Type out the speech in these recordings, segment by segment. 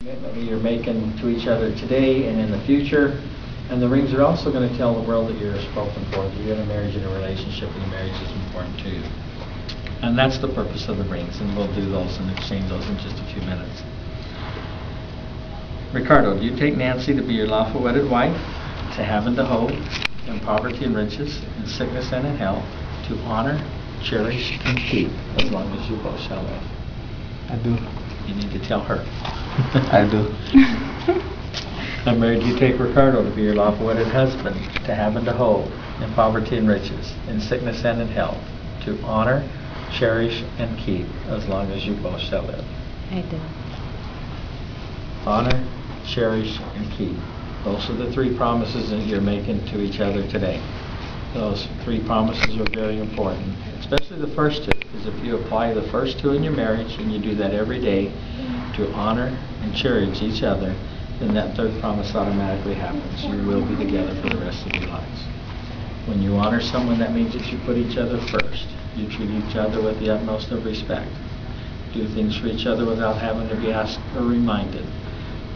Commitment that you're making to each other today and in the future. And the rings are also going to tell the world that you're spoken for, that you're in a marriage and a relationship, and the marriage is important to you. And that's the purpose of the rings, and we'll do those and exchange those in just a few minutes. Ricardo, do you take Nancy to be your lawful wedded wife, to have and to hold, in poverty and riches, in sickness and in health, to honor, cherish, and keep, as long as you both shall live? I do. You need to tell her. I do. I'm married. Do you take Ricardo to be your lawful wedded husband, to have and to hold, in poverty and riches, in sickness and in health, to honor, cherish, and keep, as long as you both shall live? I do. Honor, cherish, and keep. Those are the three promises that you're making to each other today. Those three promises are very important, especially the first two, because if you apply the first two in your marriage and you do that every day, to honor and cherish each other, then that third promise automatically happens. You will be together for the rest of your lives. When you honor someone, that means that you put each other first. You treat each other with the utmost of respect. Do things for each other without having to be asked or reminded.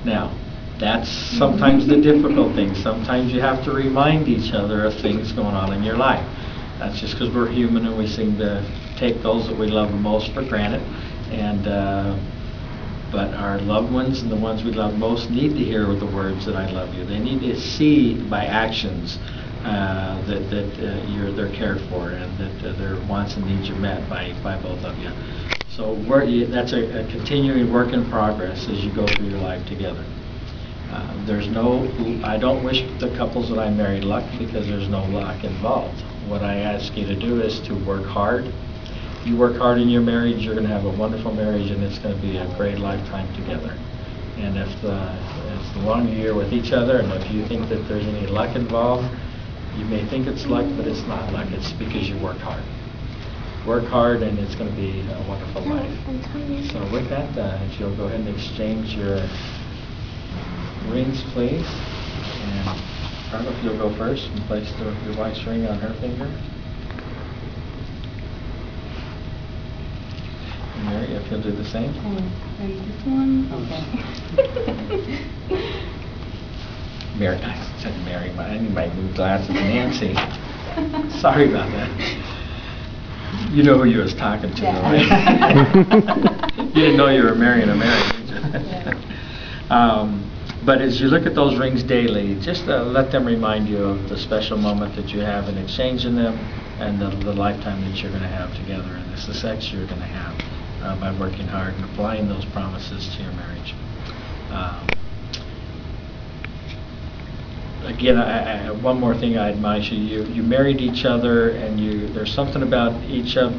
Now, that's sometimes the difficult thing. Sometimes you have to remind each other of things going on in your life. That's just because we're human and we seem to take those that we love most for granted. But our loved ones and the ones we love most need to hear the words that I love you. They need to see by actions that they're cared for, and that their wants and needs are met by both of you. So that's a continuing work in progress as you go through your life together. I don't wish the couples that I married luck, because there's no luck involved. What I ask you to do is to work hard. You work hard in your marriage, you're going to have a wonderful marriage, and it's going to be a great lifetime together. And if the longer you're with each other, and if you think that there's any luck involved, you may think it's luck, but it's not luck. It's because you worked hard. Work hard, and it's going to be a wonderful life. So with that, if you'll go ahead and exchange your rings, please. And Carla, if you'll go first and place your wife's ring on her finger. Mary, if you'll do the same. And this one? Okay. Mary, I said Mary, but I need my new glasses. Nancy. Sorry about that. You know who you was talking to, yeah. Right? You didn't know you were marrying a Mary, did you? Yeah. But as you look at those rings daily, just let them remind you of the special moment that you have in exchanging them, and the lifetime that you're going to have together, and the success you're going to have by working hard and applying those promises to your marriage. Again, one more thing I admonish you. You married each other, and there's something about each of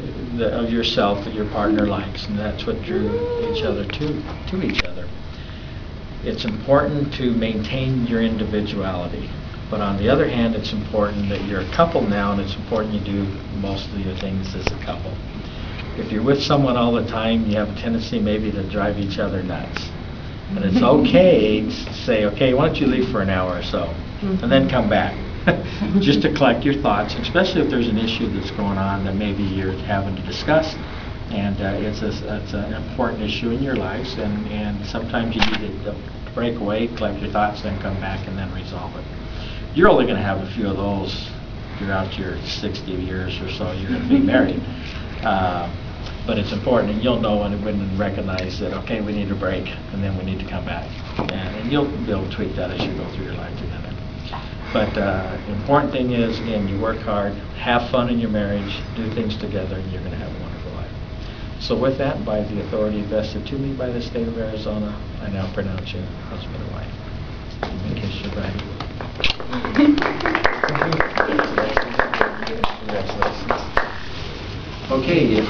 yourself that your partner likes, and that's what drew each other to each other. It's important to maintain your individuality, but on the other hand, it's important that you're a couple now, and it's important you do most of your things as a couple. If you're with someone all the time, you have a tendency maybe to drive each other nuts. And it's okay to say, okay, why don't you leave for an hour or so, and then come back, just to collect your thoughts, especially if there's an issue that's going on that maybe you're having to discuss, and it's an important issue in your lives, and sometimes you need to break away, collect your thoughts, then come back and then resolve it. You're only going to have a few of those throughout your 60 years or so you're going to be married. But it's important, and you'll know and recognize that, okay, we need a break, and then we need to come back. And you'll be able to tweak that as you go through your life together. But the important thing is, again, you work hard, have fun in your marriage, do things together, and you're going to have a wonderful life. So with that, by the authority vested to me by the state of Arizona, I now pronounce you husband and wife. You may kiss your bride. Congratulations. Okay.